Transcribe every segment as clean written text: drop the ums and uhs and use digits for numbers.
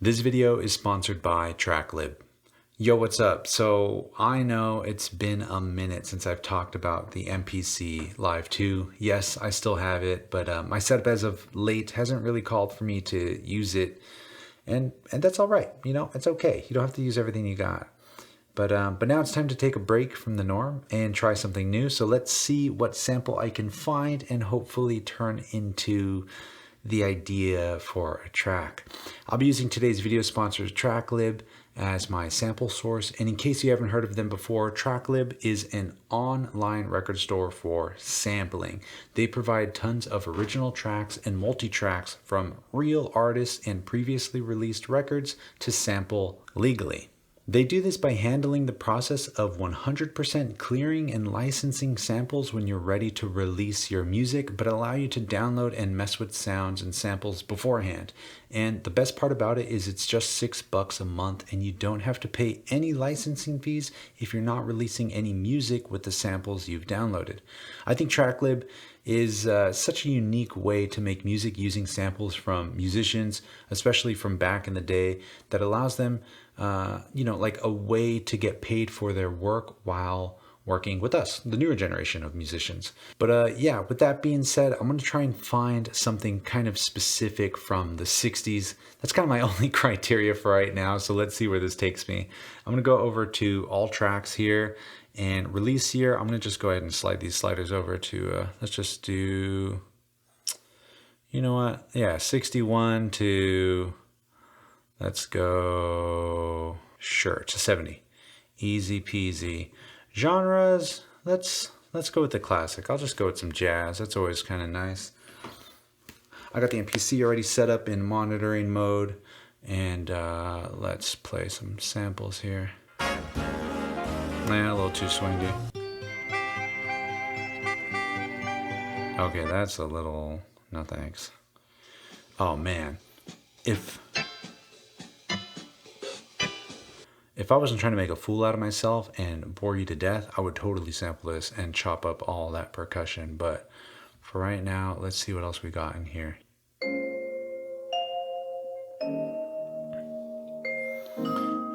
This video is sponsored by TrackLib. Yo, what's up? So I know it's been a minute since I've talked about the MPC Live 2. Yes, I still have it, but my setup as of late hasn't really called for me to use it. And that's all right. You know, it's okay. You don't have to use everything you got. But now it's time to take a break from the norm and try something new. So let's see what sample I can find and hopefully turn into the idea for a track. I'll be using today's video sponsor TrackLib as my sample source. And in case you haven't heard of them before, TrackLib is an online record store for sampling. They provide tons of original tracks and multi-tracks from real artists and previously released records to sample legally. They do this by handling the process of 100% clearing and licensing samples when you're ready to release your music, but allow you to download and mess with sounds and samples beforehand. And the best part about it is it's just $6 a month and you don't have to pay any licensing fees if you're not releasing any music with the samples you've downloaded. I think TrackLib is such a unique way to make music using samples from musicians, especially from back in the day, that allows them like a way to get paid for their work while working with us, the newer generation of musicians. But yeah, with that being said, I'm going to try and find something kind of specific from the 60s. That's kind of my only criteria for right now, so let's see where this takes me. I'm going to go over to all tracks here and release year. I'm going to just go ahead and slide these sliders over to, let's just do, you know what? Yeah, 61 to, let's go, sure, to 70. Easy peasy. Genres, let's go with the classic. I'll just go with some jazz. That's always kind of nice. I got the MPC already set up in monitoring mode, and let's play some samples here. Nah, a little too swingy. Okay, that's a little, no thanks. Oh man, if I wasn't trying to make a fool out of myself and bore you to death, I would totally sample this and chop up all that percussion. But for right now, let's see what else we got in here.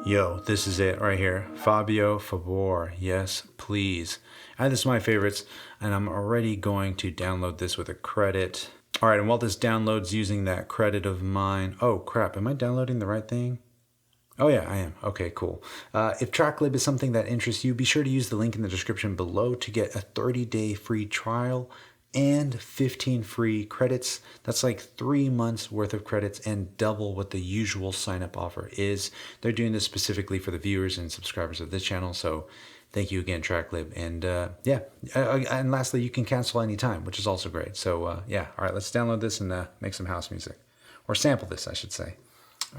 Yo, this is it right here. Fabio Favor, yes, please. And this is my favorites, and I'm already going to download this with a credit. All right, and while this downloads using that credit of mine, oh crap, am I downloading the right thing? Oh yeah, I am. Okay, cool. If TrackLib is something that interests you, be sure to use the link in the description below to get a 30-day free trial and 15 free credits. That's like 3 months worth of credits and double what the usual sign-up offer is. They're doing this specifically for the viewers and subscribers of this channel, so thank you again, TrackLib. And yeah, and lastly, you can cancel anytime, which is also great. So yeah, all right, let's download this and make some house music. Or sample this, I should say.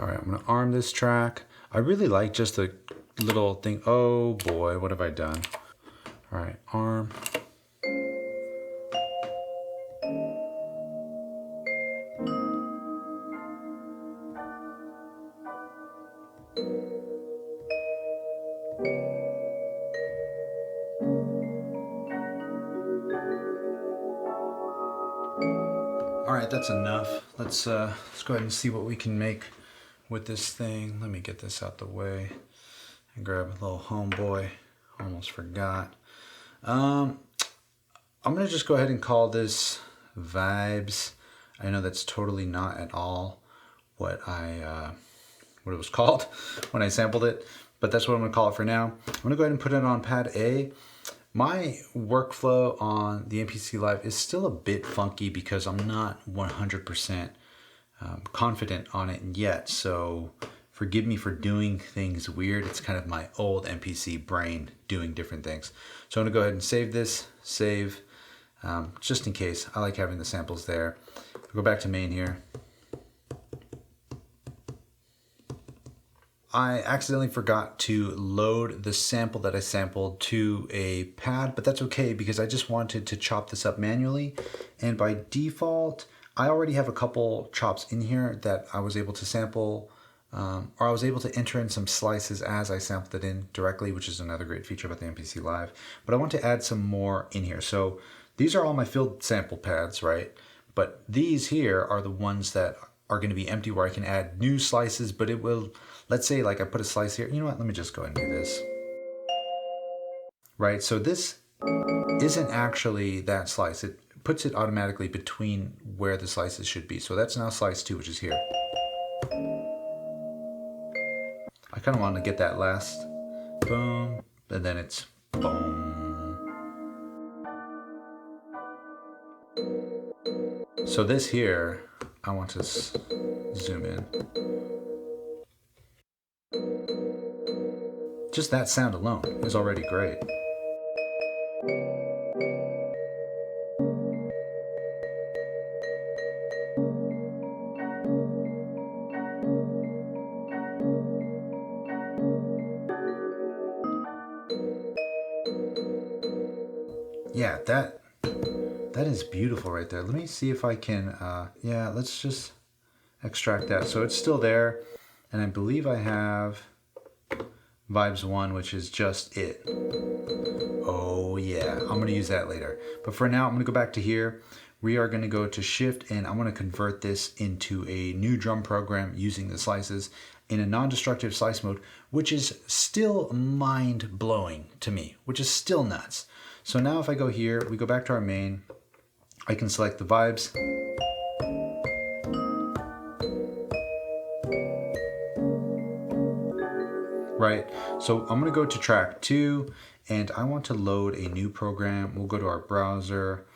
All right, I'm gonna arm this track. I really like just the little thing. Oh boy, what have I done? All right, arm. All right, that's enough. Let's go ahead and see what we can make with this thing. Let me get this out the way and grab a little homeboy. Almost forgot. I'm gonna just go ahead and call this Vibes. I know that's totally not at all what it was called when I sampled it, but that's what I'm gonna call it for now. I'm gonna go ahead and put it on pad A. My workflow on the MPC Live is still a bit funky because I'm not 100% confident on it yet, so forgive me for doing things weird. It's kind of my old MPC brain doing different things. So I'm gonna go ahead and save this, just in case. I like having the samples there. I'll go back to main here. I accidentally forgot to load the sample that I sampled to a pad, but that's okay because I just wanted to chop this up manually. And by default, I already have a couple chops in here that I was able to sample, or I was able to enter in some slices as I sampled it in directly, which is another great feature about the MPC Live. But I want to add some more in here. So these are all my filled sample pads, right? But these here are the ones that are going to be empty where I can add new slices, but it will, let's say like I put a slice here. You know what? Let me just go ahead and do this. Right, so this isn't actually that slice. It puts it automatically between where the slices should be. So that's now slice 2, which is here. I kind of want to get that last boom, and then it's boom. So this here, I want to zoom in. Just that sound alone is already great. Yeah, that is beautiful right there. Let me see if I can, yeah, let's just extract that. So it's still there, and I believe I have Vibes 1, which is just it. Oh yeah, I'm gonna use that later. But for now, I'm gonna go back to here. We are gonna go to Shift, and I'm gonna convert this into a new drum program using the slices in a non-destructive slice mode, which is still mind-blowing to me, which is still nuts. So now if I go here, we go back to our main, I can select the vibes. Right, so I'm gonna go to track 2 and I want to load a new program. We'll go to our browser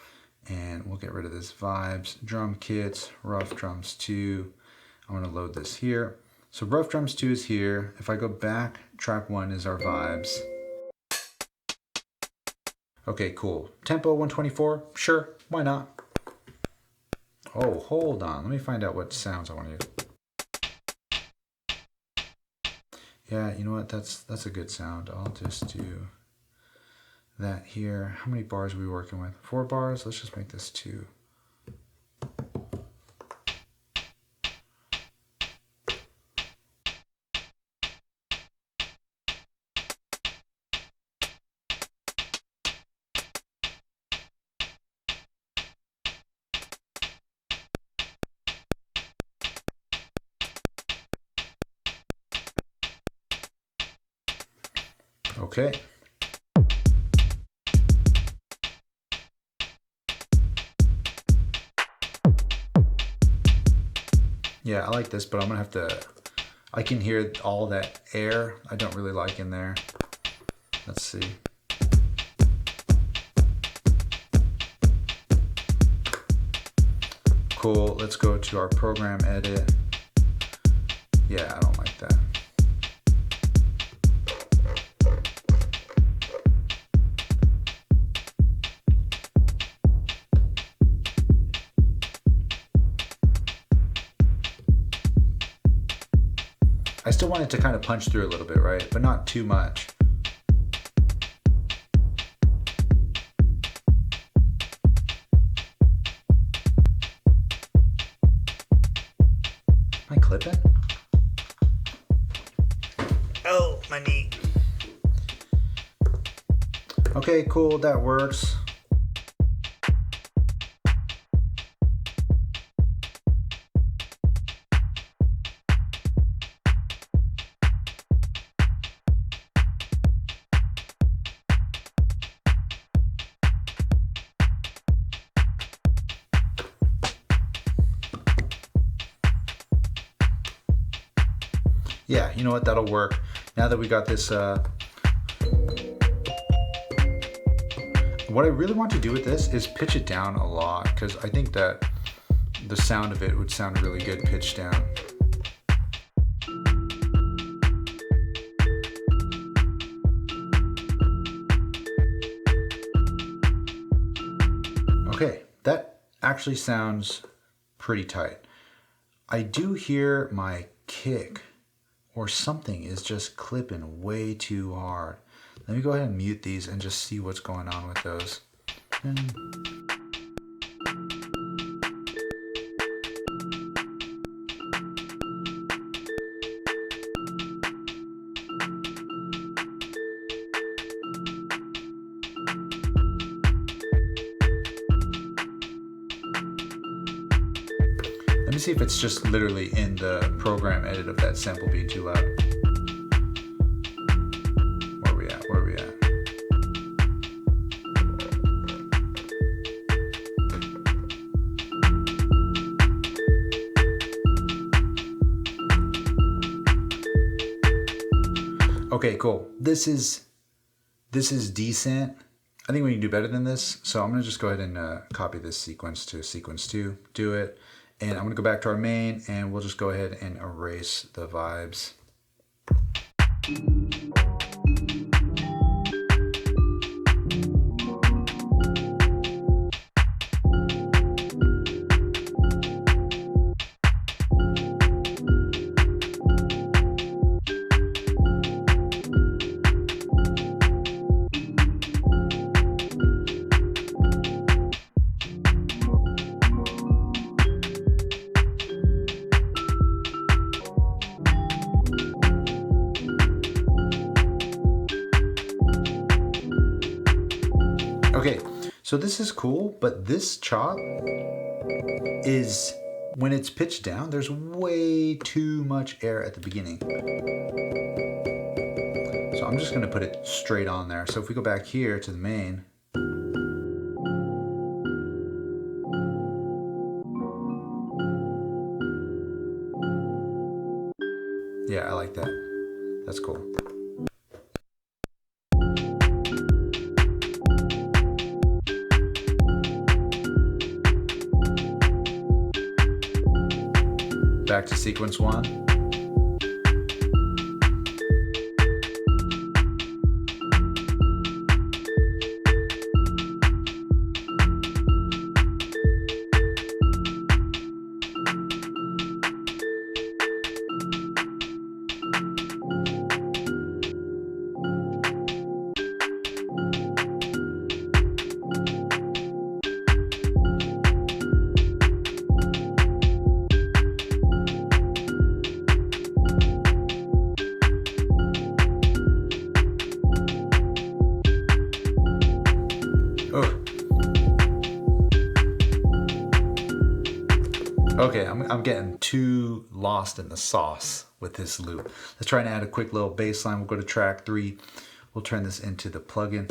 and we'll get rid of this vibes, drum kits, rough drums 2. I'm gonna load this here. So rough drums 2 is here. If I go back, track 1 is our vibes. Okay, cool. Tempo 124, sure, why not? Oh, hold on, let me find out what sounds I want to use. Yeah, you know what, that's a good sound. I'll just do that here. How many bars are we working with? 4 bars, let's just make this 2. Okay. Yeah, I like this, but I'm gonna have to, I can hear all that air I don't really like in there. Let's see. Cool, let's go to our program edit. Yeah, I don't like that. I still want it to kind of punch through a little bit, right? But not too much. Am I clipping? Oh, my knee. Okay, cool, that works. Yeah, you know what, that'll work. Now that we got this, what I really want to do with this is pitch it down a lot, because I think that the sound of it would sound really good pitched down. Okay, that actually sounds pretty tight. I do hear my kick or something is just clipping way too hard. Let me go ahead and mute these and just see what's going on with those. Let me see if it's just literally in the program edit of that sample being too loud. Where are we at? Where are we at? Okay, cool. This is decent. I think we can do better than this. So I'm gonna just go ahead and copy this sequence to sequence 2, do it. And I'm gonna go back to our main and we'll just go ahead and erase the vibes. Okay, so this is cool, but this chop is, when it's pitched down, there's way too much air at the beginning. So I'm just gonna put it straight on there. So if we go back here to the main, yeah, I like that. That's cool. Back to sequence 1. Okay, I'm getting too lost in the sauce with this loop. Let's try and add a quick little bass line. We'll go to track 3. We'll turn this into the plugin.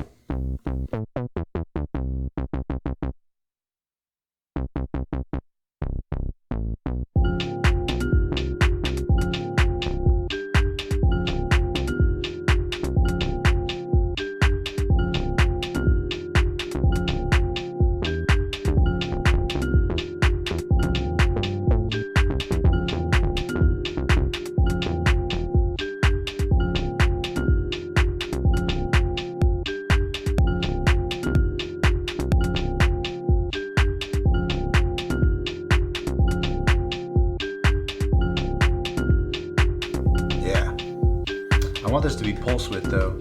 I want this to be pulse width though.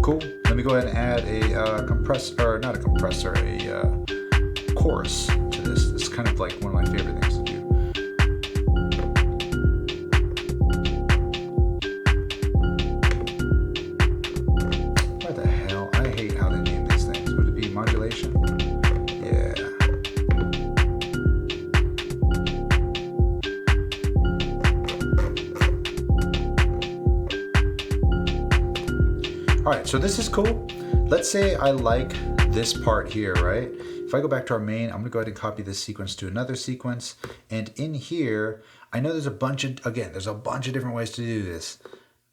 Cool. Let me go ahead and add a compressor, or not a compressor, a chorus to this. This is kind of like one of my favorite things to do. What the hell? I hate how they name these things. Would it be modulation? Yeah. All right, so this is cool. Let's say I like this part here, right? If I go back to our main, I'm gonna go ahead and copy this sequence to another sequence. And in here, I know there's a bunch of, again, there's a bunch of different ways to do this.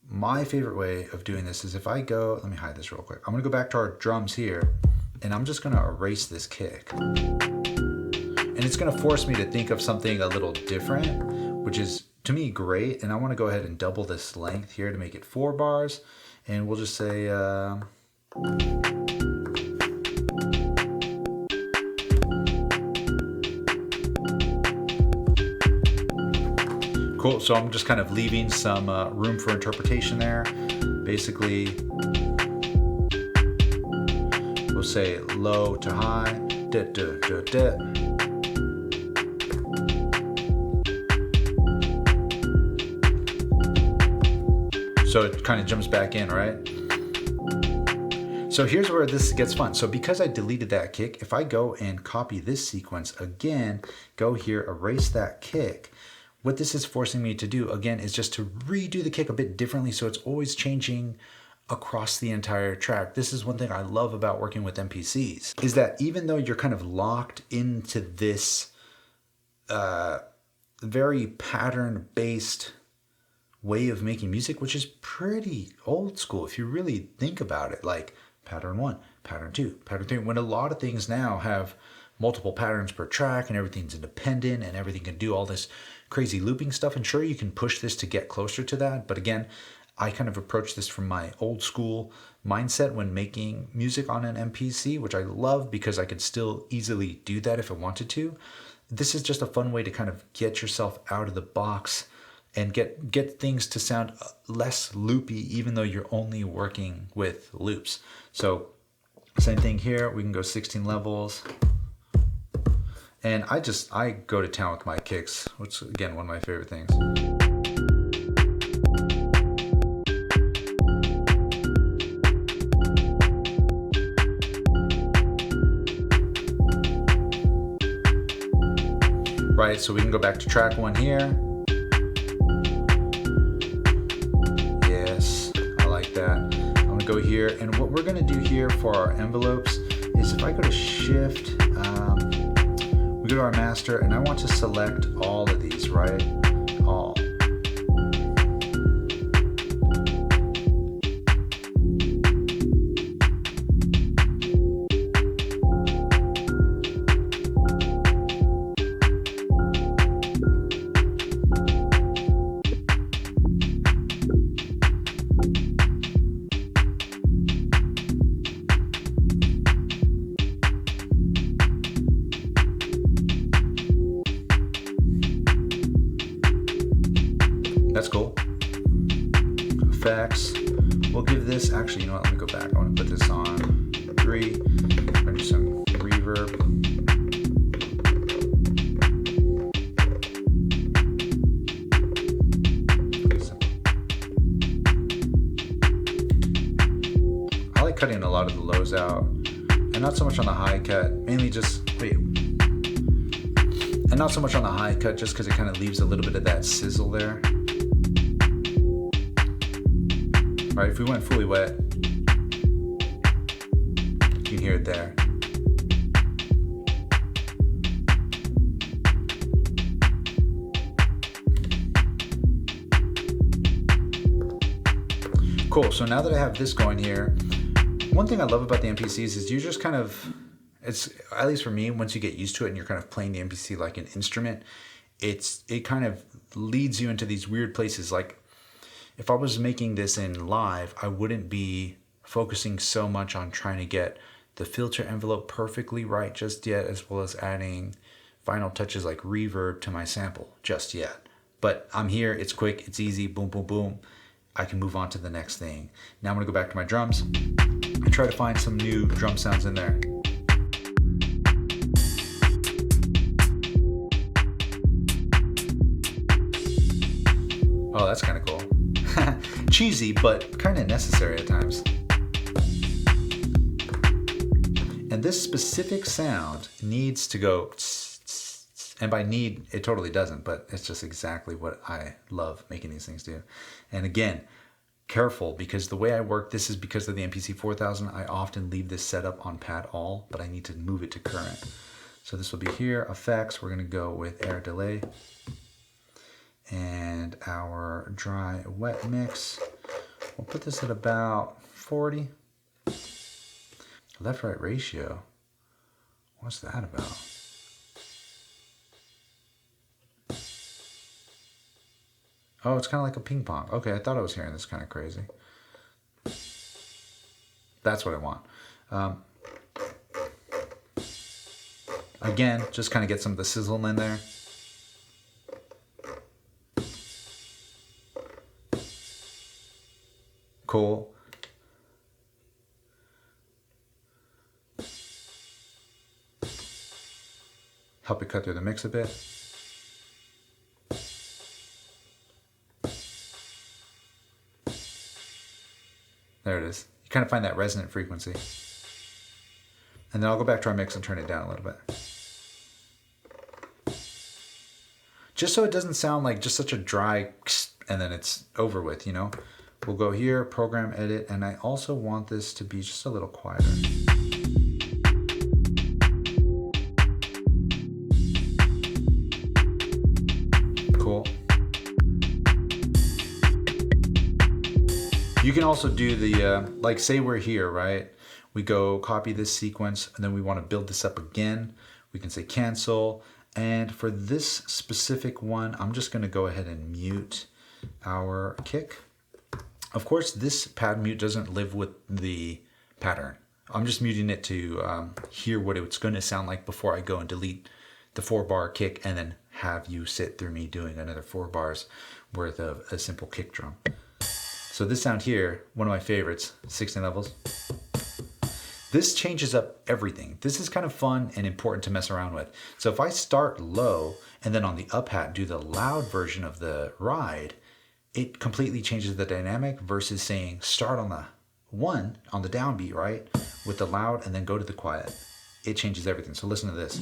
My favorite way of doing this is if I go, let me hide this real quick. I'm gonna go back to our drums here, and I'm just gonna erase this kick. And it's gonna force me to think of something a little different, which is, to me, great. And I wanna go ahead and double this length here to make it 4 bars. And we'll just say, cool, so I'm just kind of leaving some room for interpretation there. Basically, we'll We'll say low to high. Da, da, da, da. So it kind of jumps back in, right? So here's where this gets fun. So because I deleted that kick, if I go and copy this sequence again, go here, erase that kick, what this is forcing me to do again is just to redo the kick a bit differently, so it's always changing across the entire track. This is one thing I love about working with MPCs, is that even though you're kind of locked into this very pattern-based way of making music, which is pretty old school if you really think about it, like pattern 1, pattern 2, pattern 3, when a lot of things now have multiple patterns per track and everything's independent and everything can do all this crazy looping stuff. And sure, you can push this to get closer to that, but again, I kind of approach this from my old school mindset when making music on an MPC, which I love because I could still easily do that if I wanted to. This is just a fun way to kind of get yourself out of the box and get things to sound less loopy, even though you're only working with loops. So same thing here, we can go 16 levels. And I go to town with my kicks, which is, again, one of my favorite things. Right, so we can go back to track 1 here. Yes, I like that. I'm gonna go here, and what we're gonna do here for our envelopes is if I go to shift, we go to our master, and I want to select all of these, right? All. That's cool. Effects. We'll give this, actually, you know what, let me go back. I want to put this on 3. I'm going to do some reverb. I like cutting a lot of the lows out, and not so much on the high cut, mainly just, and not so much on the high cut just because it kind of leaves a little bit of that sizzle there. Right, if we went fully wet, you can hear it there. Cool, so now that I have this going here, one thing I love about the MPCs is you just kind of, it's, at least for me, once you get used to it and you're kind of playing the MPC like an instrument, it kind of leads you into these weird places. Like, if I was making this in live, I wouldn't be focusing so much on trying to get the filter envelope perfectly right just yet, as well as adding final touches like reverb to my sample just yet. But I'm here, it's quick, it's easy, boom, boom, boom. I can move on to the next thing. Now I'm gonna go back to my drums and try to find some new drum sounds in there. Oh, that's kind of cool. Cheesy, but kind of necessary at times. And this specific sound needs to go, and by need, it totally doesn't, but it's just exactly what I love making these things do. And again, careful, because the way I work, this is because of the MPC 4000, I often leave this set up on pad all, but I need to move it to current. So this will be here, effects, we're gonna go with air delay. And our dry wet mix, we'll put this at about 40. Left right ratio, what's that about? Oh, it's kind of like a ping pong. Okay, I thought I was hearing this kind of crazy. That's what I want. Again, just kind of get some of the sizzle in there. Cool. help it cut through the mix a bit. There it is. You kind of find that resonant frequency. And then I'll go back to our mix and turn it down a little bit. Just so it doesn't sound like just such a dry and then it's over with, you know? We'll go here, program, edit, and I also want this to be just a little quieter. Cool. You can also do the, like say we're here, right? We go copy this sequence and then we want to build this up again. We can say cancel. And for this specific one, I'm just going to go ahead and mute our kick. Of course, this pad mute doesn't live with the pattern. I'm just muting it to hear what it's going to sound like before I go and delete the 4-bar kick and then have you sit through me doing another 4 bars worth of a simple kick drum. So this sound here, one of my favorites, 16 levels. This changes up everything. This is kind of fun and important to mess around with. So if I start low and then on the up hat do the loud version of the ride, it completely changes the dynamic versus saying start on the 1 on the downbeat, right? With the loud and then go to the quiet. It changes everything. So listen to this.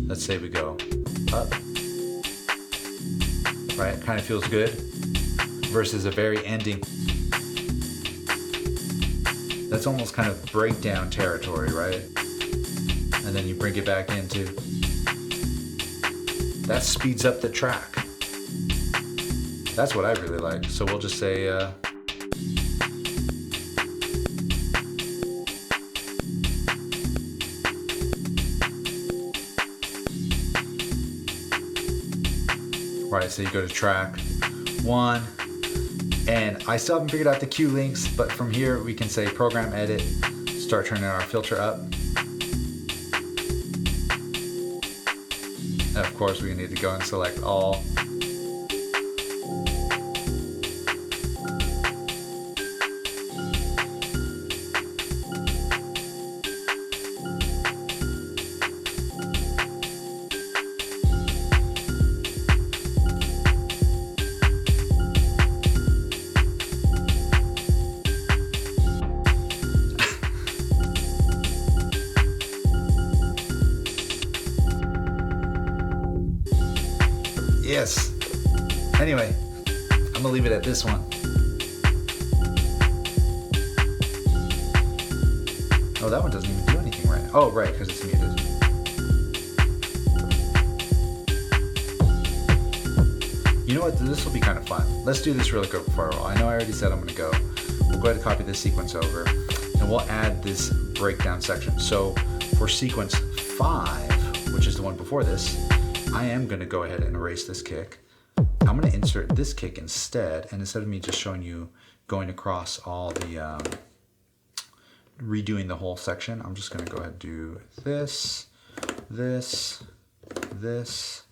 Let's say we go up, right? Kind of feels good versus a very ending. That's almost kind of breakdown territory, right? And then you bring it back into, that speeds up the track. That's what I really like. So we'll just say, right, so you go to track 1, and I still haven't figured out the cue links, but from here we can say program edit, start turning our filter up. And of course we need to go and select all. Yes. Anyway, I'm gonna leave it at this one. Oh, that one doesn't even do anything right. Oh, right, because it's muted. You know what? This will be kind of fun. Let's do this really quick before I roll. I know I already said I'm gonna go. We'll go ahead and copy this sequence over, and we'll add this breakdown section. So for sequence 5, which is the one before this, I am going to go ahead and erase this kick. I'm going to insert this kick instead, and instead of me just showing you going across all the, redoing the whole section, I'm just going to go ahead and do this, this, this,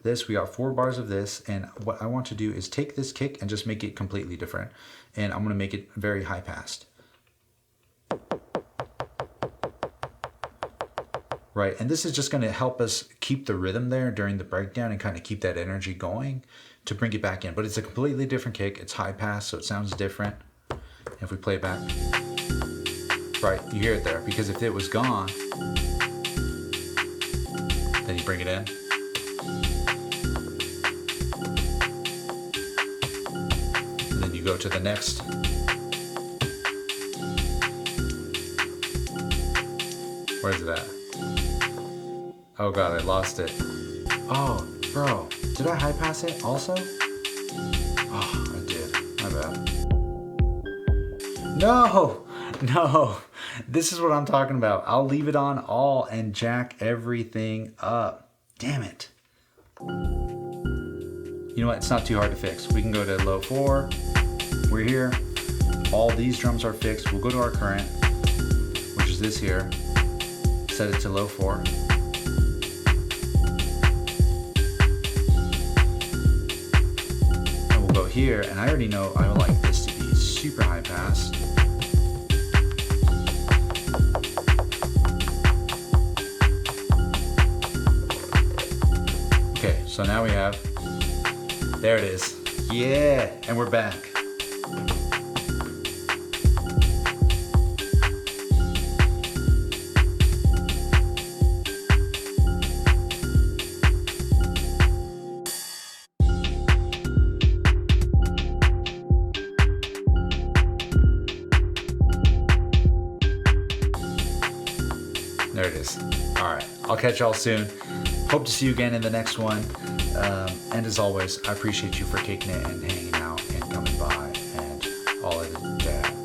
this. We got 4 bars of this, and what I want to do is take this kick and just make it completely different, and I'm going to make it very high passed. Right, and this is just going to help us keep the rhythm there during the breakdown and kind of keep that energy going to bring it back in. But it's a completely different kick. It's high pass, so it sounds different. If we play it back, right, you hear it there, because if it was gone, then you bring it in. And then you go to the next. Where is it at? Oh God, I lost it. Oh, bro, did I high pass it also? Oh, I did, my bad. No, this is what I'm talking about. I'll leave it on all and jack everything up. Damn it. You know what, it's not too hard to fix. We can go to low 4, we're here. All these drums are fixed. We'll go to our current, which is this here. Set it to low 4. Go here, and I already know I would like this to be super high pass. So now we have, there it is. Yeah, and we're back. There it is. All right, I'll catch y'all soon. Hope to see you again in the next one. And as always, I appreciate you for kicking it and hanging out and coming by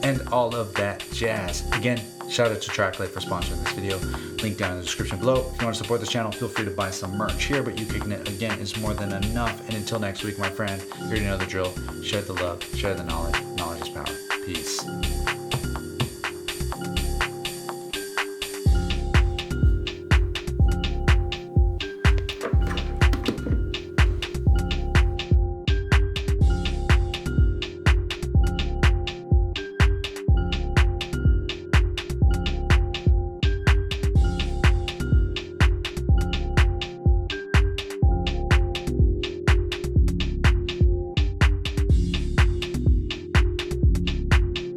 and all of that jazz. Again, shout out to TrackLib for sponsoring this video. Link down in the description below. If you want to support this channel, feel free to buy some merch here, but you kicking it again is more than enough. And until next week, my friend, you already know the drill. Share the love, share the knowledge. Knowledge is power. Peace.